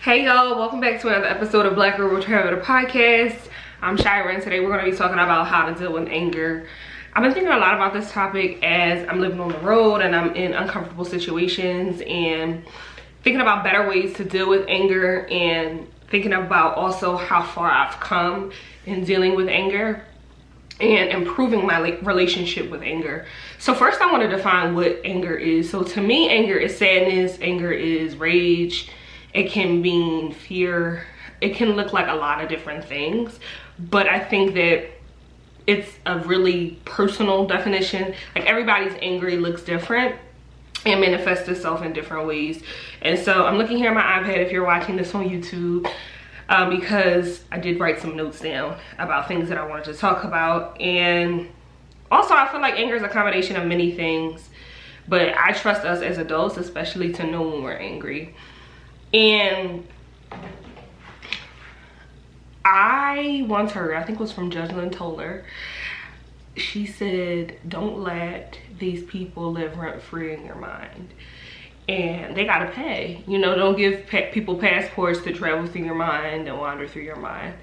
Hey y'all, welcome back to another episode of Black Girl with Travel, the podcast. I'm Shira, and today we're going to be talking about how to deal with anger. I've been thinking a lot about this topic as I'm living on the road and I'm in uncomfortable situations, and thinking about better ways to deal with anger, and thinking about also how far I've come in dealing with anger and improving my relationship with anger. So first I want to define what anger is. So to me, anger is sadness, anger is rage, it can mean fear, it can look like a lot of different things, but I think that it's a really personal definition. Like, everybody's angry looks different and manifests itself in different ways. And so I'm looking here at my iPad if you're watching this on YouTube, because I did write some notes down about things that I wanted to talk about. And also I feel like anger is a combination of many things, but I trust us as adults especially to know when we're angry. And I once heard, I think it was from Judgment Toller, she said, don't let these people live rent-free in your mind. And they gotta pay. You know, don't give people passports to travel through your mind and wander through your mind.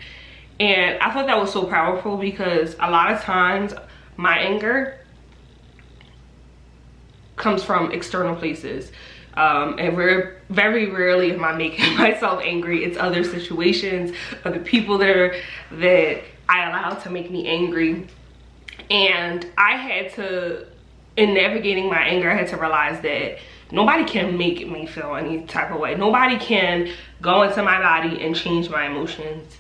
And I thought that was so powerful, because a lot of times my anger comes from external places. And very rarely am I making myself angry. It's other situations, other people that I allow to make me angry. And I had to, in navigating my anger, I had to realize that nobody can make me feel any type of way. Nobody can go into my body and change my emotions.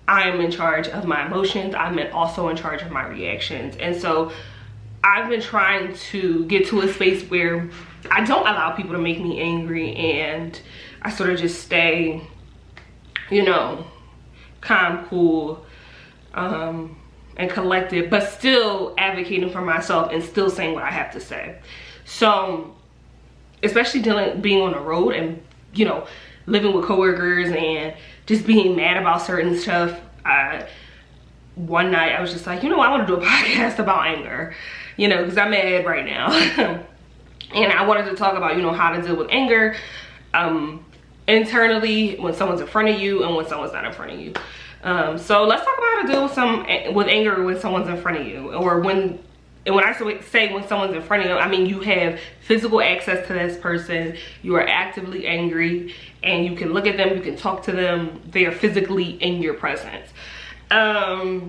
I'm in charge of my emotions. I'm also in charge of my reactions. And so I've been trying to get to a space where I don't allow people to make me angry, and I sort of just stay, you know, calm, cool, and collected, but still advocating for myself and still saying what I have to say. So especially being on the road and, you know, living with coworkers and just being mad about certain stuff. One night I was just like, you know, I want to do a podcast about anger, you know, because I'm mad right now. And I wanted to talk about, you know, how to deal with anger internally when someone's in front of you and when someone's not in front of you. So let's talk about how to deal with anger when someone's in front of you, or when I say when someone's in front of you, I mean you have physical access to this person, you are actively angry, and you can look at them, you can talk to them, they are physically in your presence. I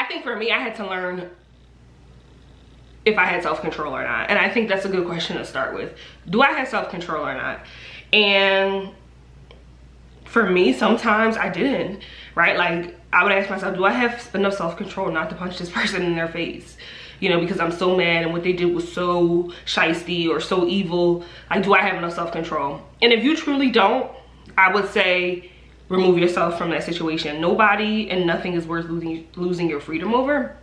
think for me, I had to learn if I had self-control or not. And I think that's a good question to start with. Do I have self-control or not? And for me, sometimes I didn't, right? Like, I would ask myself, do I have enough self-control not to punch this person in their face? You know, because I'm so mad and what they did was so shiesty or so evil. Like, do I have enough self-control? And if you truly don't, I would say remove yourself from that situation. Nobody and nothing is worth losing your freedom over.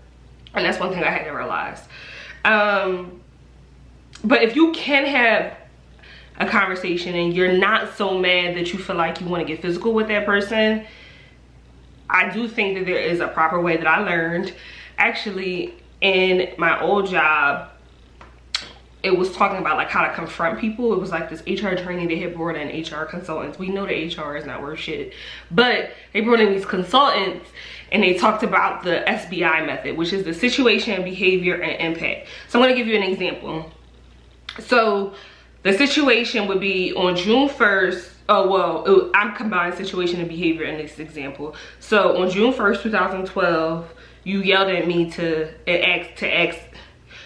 And that's one thing I had to realize. But if you can have a conversation and you're not so mad that you feel like you want to get physical with that person, I do think that there is a proper way that I learned. Actually, in my old job, it was talking about like how to confront people. It was like this HR training they had brought in HR consultants. We know that HR is not worth shit, but they brought in these consultants and they talked about the SBI method, which is the situation, behavior, and impact. So I'm gonna give you an example. So the situation would be on June 1st. I'm combining situation and behavior in this example. So on June 1st, 2012, you yelled at me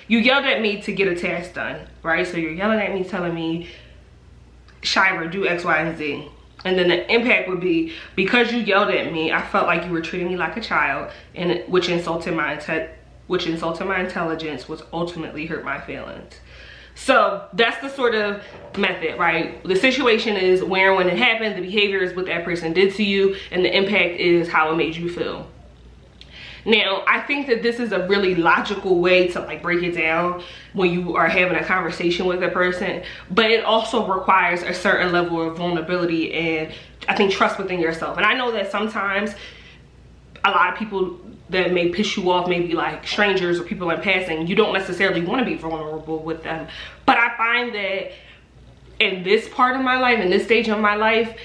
you yelled at me to get a task done, right? So you're yelling at me, telling me, Shira, do X, Y, and Z. And then the impact would be, because you yelled at me, I felt like you were treating me like a child, and which insulted my intelligence, which ultimately hurt my feelings. So that's the sort of method, right? The situation is where and when it happened, the behavior is what that person did to you, and the impact is how it made you feel. Now, I think that this is a really logical way to like break it down when you are having a conversation with a person, but it also requires a certain level of vulnerability and I think trust within yourself. And I know that sometimes a lot of people that may piss you off, maybe like strangers or people in passing, you don't necessarily want to be vulnerable with them. But I find that in this part of my life, in this stage of my life,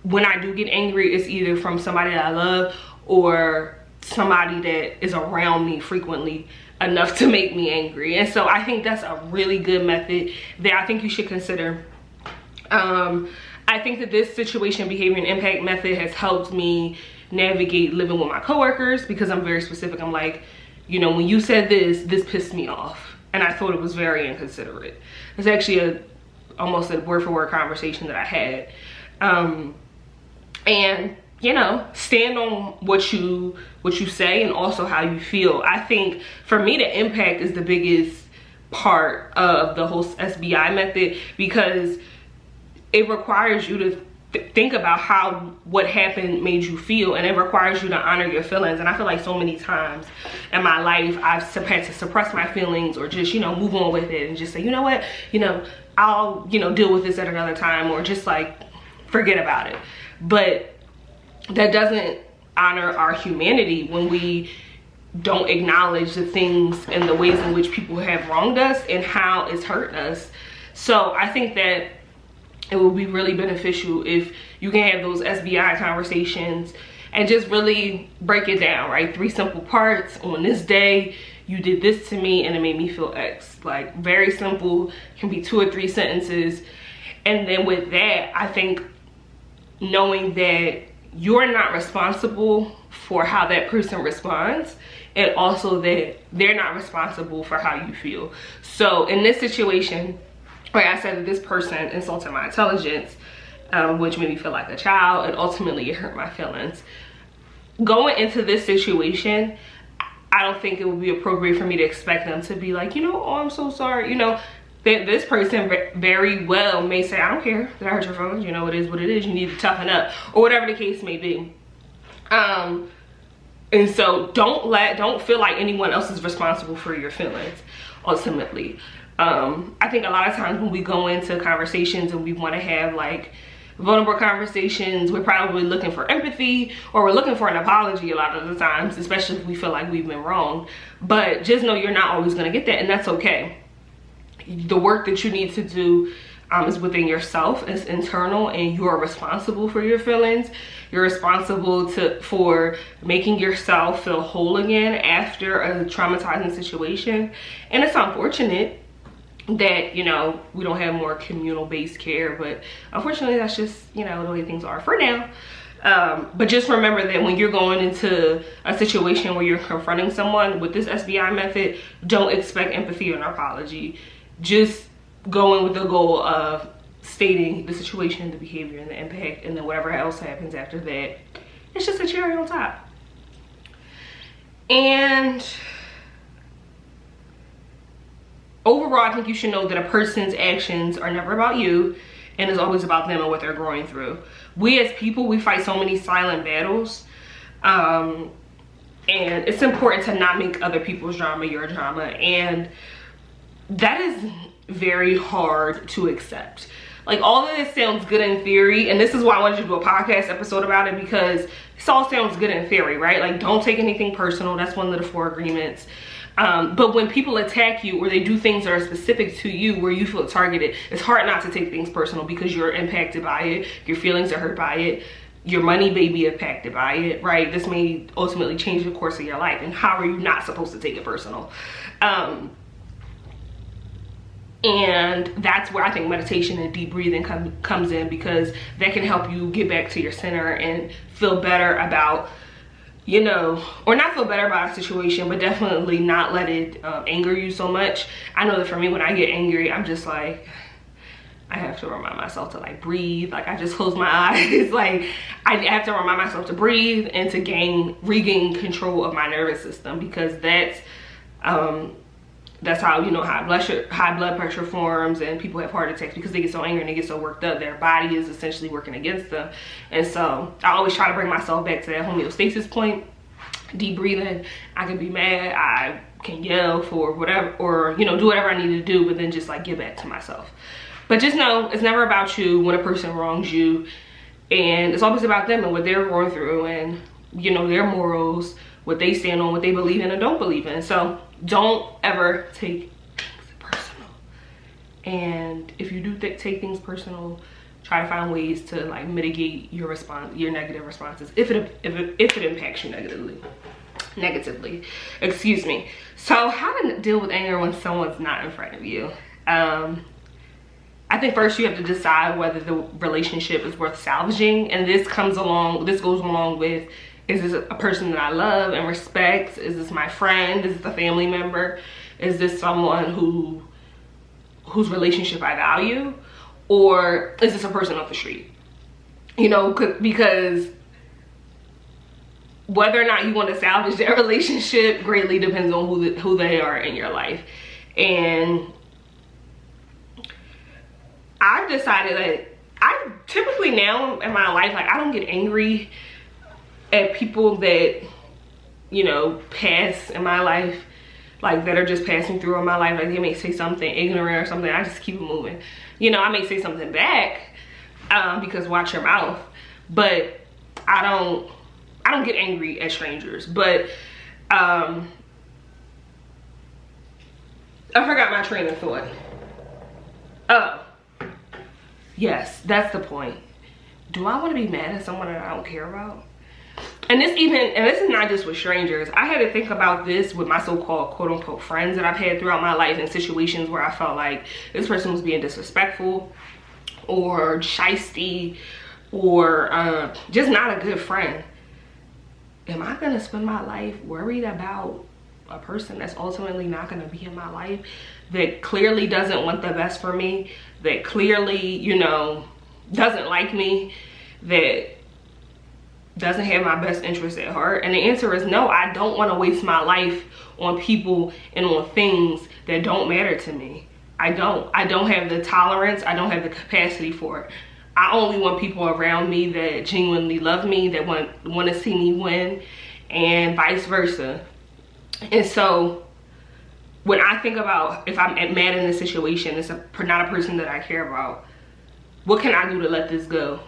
when I do get angry, it's either from somebody that I love or somebody that is around me frequently enough to make me angry. And so I think that's a really good method that I think you should consider. I think that this situation behavior and impact method has helped me navigate living with my coworkers, because I'm very specific. I'm like, you know, when you said this pissed me off, and I thought it was very inconsiderate. It's actually almost a word for word conversation that I had. And you know, stand on what you say and also how you feel. I think for me, the impact is the biggest part of the whole SBI method, because it requires you to think about how what happened made you feel, and it requires you to honor your feelings. And I feel like so many times in my life I've had to suppress my feelings, or just, you know, move on with it and just say, you know what, you know, I'll, you know, deal with this at another time, or just like forget about it. But that doesn't honor our humanity when we don't acknowledge the things and the ways in which people have wronged us and how it's hurt us. So I think that it will be really beneficial if you can have those SBI conversations and just really break it down, right? 3 simple parts. On this day, you did this to me and it made me feel X. Like, very simple, can be 2 or 3 sentences. And then with that, I think knowing that you're not responsible for how that person responds, and also that they're not responsible for how you feel. So in this situation, like I said, this person insulted my intelligence, which made me feel like a child, and ultimately it hurt my feelings. Going into this situation, I don't think it would be appropriate for me to expect them to be like, you know, oh, I'm so sorry. You know, this person very well may say, I don't care that I hurt your feelings, you know, it is what it is, you need to toughen up, or whatever the case may be. And so don't feel like anyone else is responsible for your feelings, ultimately. I think a lot of times when we go into conversations and we want to have like vulnerable conversations, we're probably looking for empathy, or we're looking for an apology a lot of the times, especially if we feel like we've been wrong. But just know you're not always going to get that, and that's okay. The work that you need to do is within yourself. It's internal, and you are responsible for your feelings. You're responsible for making yourself feel whole again after a traumatizing situation. And it's unfortunate that, you know, we don't have more communal based care, but unfortunately that's just, you know, the way things are for now. But just remember that when you're going into a situation where you're confronting someone with this SBI method, don't expect empathy or an apology. Just go in with the goal of stating the situation, the behavior, and the impact, and then whatever else happens after that, it's just a cherry on top. And overall, I think you should know that a person's actions are never about you, and it's always about them and what they're growing through. We as people, we fight so many silent battles, and it's important to not make other people's drama your drama, and that is very hard to accept. Like, all of this sounds good in theory, and this is why I wanted to do a podcast episode about it, because this all sounds good in theory, right? Like, don't take anything personal. That's one of the 4 agreements. But when people attack you, or they do things that are specific to you where you feel targeted, it's hard not to take things personal, because you're impacted by it. Your feelings are hurt by it. Your money may be impacted by it, right? This may ultimately change the course of your life, and how are you not supposed to take it personal? And that's where I think meditation and deep breathing comes in, because that can help you get back to your center and feel better about, you know, or not feel better about a situation, but definitely not let it anger you so much. I know that for me, when I get angry, I'm just like, I have to remind myself to like breathe. Like, I just close my eyes. Like, I have to remind myself to breathe and to regain control of my nervous system, because that's how, you know, high blood pressure forms, and people have heart attacks because they get so angry and they get so worked up. Their body is essentially working against them. And so I always try to bring myself back to that homeostasis point. Deep breathing. I can be mad, I can yell for whatever, or, you know, do whatever I need to do, but then just like get back to myself. But just know it's never about you when a person wrongs you, and it's always about them and what they're going through, and, you know, their morals, what they stand on, what they believe in and don't believe in. So don't ever take things personal. And if you do take things personal, try to find ways to like mitigate your negative responses if it impacts you negatively. Excuse me. So how to deal with anger when someone's not in front of you? I think first you have to decide whether the relationship is worth salvaging, and this goes along with, is this a person that I love and respect? Is this my friend? Is this a family member? Is this someone whose relationship I value? Or is this a person off the street? You know, because whether or not you want to salvage their relationship greatly depends on who they are in your life. And I've decided that I typically now in my life, like, I don't get angry at people that, you know, pass in my life, like that are just passing through in my life. Like they may say something ignorant or something, I just keep it moving. You know, I may say something back because watch your mouth, but I don't get angry at strangers. But I forgot my train of thought. Oh, yes, that's the point. Do I want to be mad at someone that I don't care about? And this is not just with strangers. I had to think about this with my so-called quote-unquote friends that I've had throughout my life in situations where I felt like this person was being disrespectful or shysty or just not a good friend. Am I gonna spend my life worried about a person that's ultimately not gonna be in my life, that clearly doesn't want the best for me, that clearly, you know, doesn't like me, that doesn't have my best interest at heart? And the answer is no. I don't want to waste my life on people and on things that don't matter to me. I don't have the tolerance, I don't have the capacity for it. I only want people around me that genuinely love me, that want to see me win, and vice versa. And so when I think about if I'm mad in a situation, it's not a person that I care about, what can I do to let this go?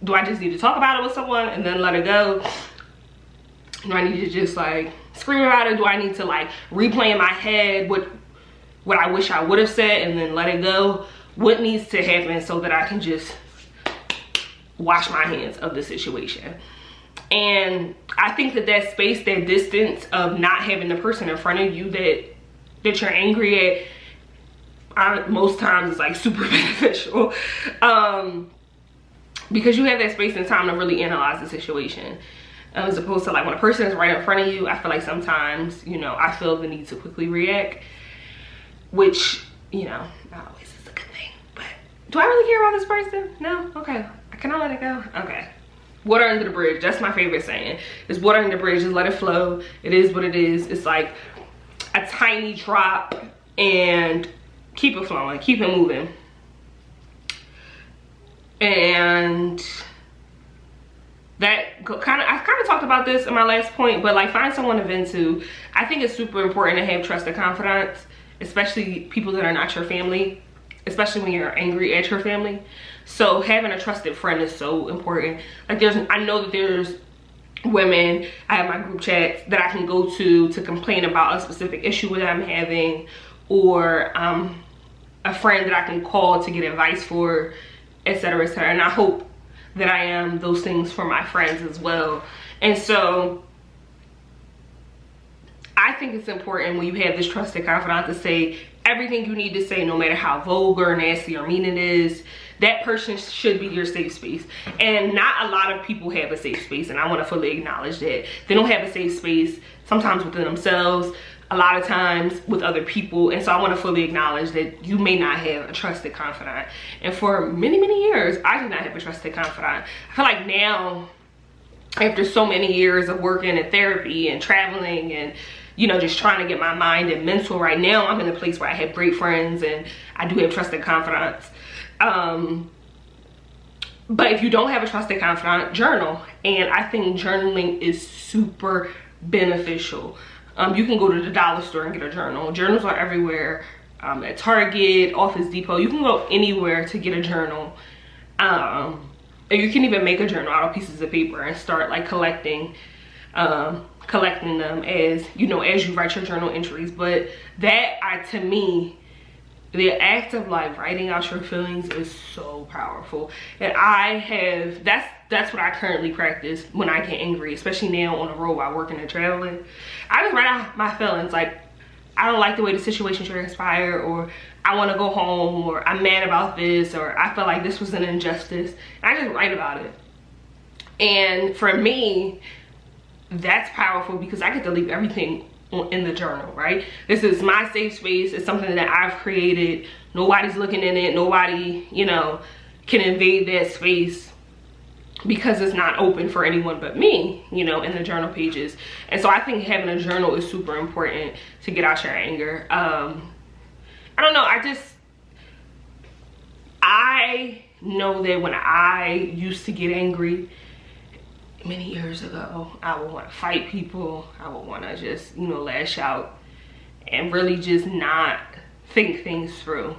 Do I just need to talk about it with someone and then let it go? Do I need to just like scream about it? Do I need to like replay in my head what I wish I would have said and then let it go? What needs to happen so that I can just wash my hands of the situation? And I think that space, that distance of not having the person in front of you that you're angry at, most times it's like super beneficial. Because you have that space and time to really analyze the situation, as opposed to like when a person is right in front of you. I feel like sometimes, you know, I feel the need to quickly react, which, you know, not always is a good thing. But do I really care about this person? No? Okay. Can I let it go? Okay. Water under the bridge. That's my favorite saying. It's water under the bridge. Just let it flow. It is what it is. It's like a tiny drop, and keep it flowing. Keep it moving. And I kind of talked about this in my last point, but like, find someone to vent to. I think it's super important to have trusted confidants, especially people that are not your family, especially when you're angry at your family. So having a trusted friend is so important. Like I know that there's women, I have my group chats that I can go to complain about a specific issue that I'm having, or a friend that I can call to get advice for, etc., etc. And I hope that I am those things for my friends as well. And so I think it's important when you have this trusted confidant to say everything you need to say, no matter how vulgar, nasty, or mean it is. That person should be your safe space. And not a lot of people have a safe space, and I want to fully acknowledge that. They don't have a safe space, sometimes within themselves, a lot of times with other people. And so I want to fully acknowledge that you may not have a trusted confidant. And for many, many years, I did not have a trusted confidant. I feel like now, after so many years of working in therapy and traveling and, you know, just trying to get my mind and mental right now, I'm in a place where I have great friends and I do have trusted confidants. But if you don't have a trusted confidant, journal. And I think journaling is super beneficial. You can go to the dollar store and get a journal. Journals are everywhere. At Target, Office Depot, you can go anywhere to get a journal. And you can even make a journal out of pieces of paper and start like collecting them as, you know, as you write your journal entries. But that, to me, the act of like writing out your feelings is so powerful. And that's what I currently practice when I get angry, especially now on the road while working and traveling. I just write out my feelings. Like, I don't like the way the situation transpired, or I want to go home, or I'm mad about this, or I feel like this was an injustice. And I just write about it. And for me, that's powerful because I get to leave everything in the journal, right? This is my safe space. It's something that I've created. Nobody's looking in it. Nobody, you know, can invade that space because it's not open for anyone but me, you know, in the journal pages. And so I think having a journal is super important to get out your anger. I don't know, I know that when I used to get angry many years ago, I would want to fight people. I would want to just, you know, lash out and really just not think things through.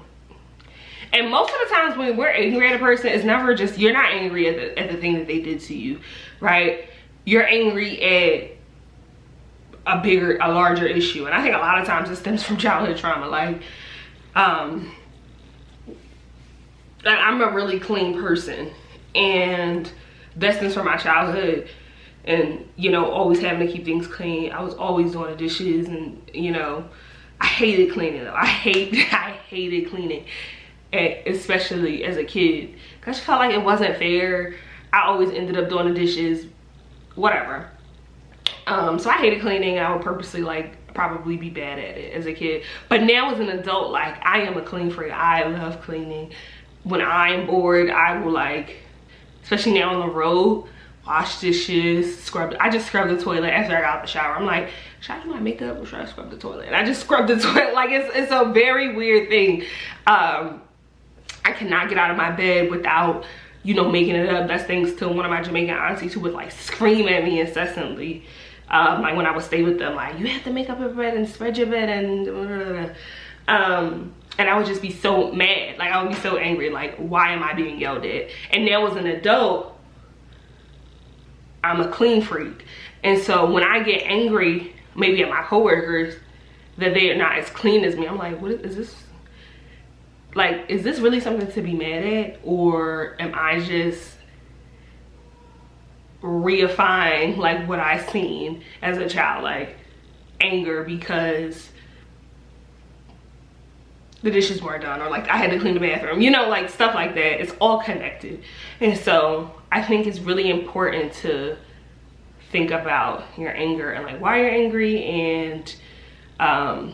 And most of the times when we're angry at a person, it's never just, you're not angry at the thing that they did to you, right? You're angry at a larger issue. And I think a lot of times it stems from childhood trauma. Like, I'm a really clean person, and that stems from my childhood. And, you know, always having to keep things clean. I was always doing the dishes, and, you know, I hated cleaning though. I hated cleaning. Especially as a kid, because I felt like it wasn't fair. I always ended up doing the dishes, whatever. So I hated cleaning. I would purposely like probably be bad at it as a kid. But now as an adult, like, I am a clean freak. I love cleaning. When I'm bored, I will, like, especially now on the road, wash dishes, scrub. I just scrub the toilet after I got out the shower. I'm like, should I do my makeup or should I scrub the toilet? And I just scrub the toilet. Like, it's a very weird thing. I cannot get out of my bed without, you know, making it up. That's thanks to one of my Jamaican aunties who would like scream at me incessantly. Like when I would stay with them, like, you have to make up your bed and spread your bed and and I would just be so mad. Like, I would be so angry. Like, why am I being yelled at? And now as an adult, I'm a clean freak. And so when I get angry, maybe at my coworkers, that they are not as clean as me, I'm like, what is this? Like, is this really something to be mad at? Or am I just reifying like what I seen as a child, like anger because the dishes weren't done, or like I had to clean the bathroom, you know, like stuff like that. It's all connected. And so I think it's really important to think about your anger and like why you're angry, and how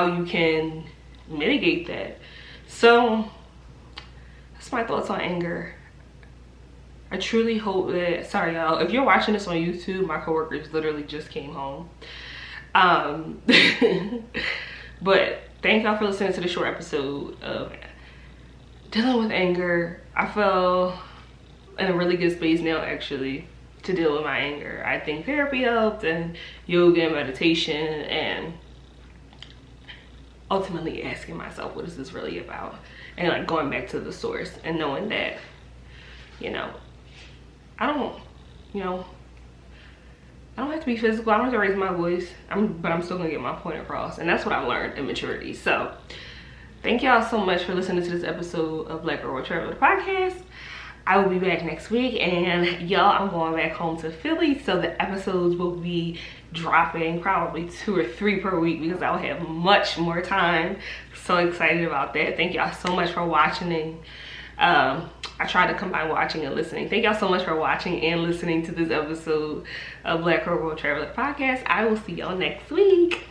you can mitigate that. So that's my thoughts on anger. I truly hope that, sorry y'all, if you're watching this on YouTube, my coworkers literally just came home. But thank y'all for listening to the short episode of dealing with anger. I feel in a really good space now, actually, to deal with my anger. I think therapy helped, and yoga and meditation, and ultimately asking myself, what is this really about? And like going back to the source and knowing that, you know, I don't have to be physical. I don't have to raise my voice, but I'm still gonna get my point across. And that's what I've learned in maturity. So thank y'all so much for listening to this episode of Black Girl Will Travel, the podcast. I will be back next week, and y'all, I'm going back home to Philly, so the episodes will be dropping probably 2 or 3 per week because I'll have much more time. So excited about that. Thank y'all so much for watching. I try to combine watching and listening. Thank y'all so much for watching and listening to this episode of Black Girl Will Travel, the podcast. I will see y'all next week.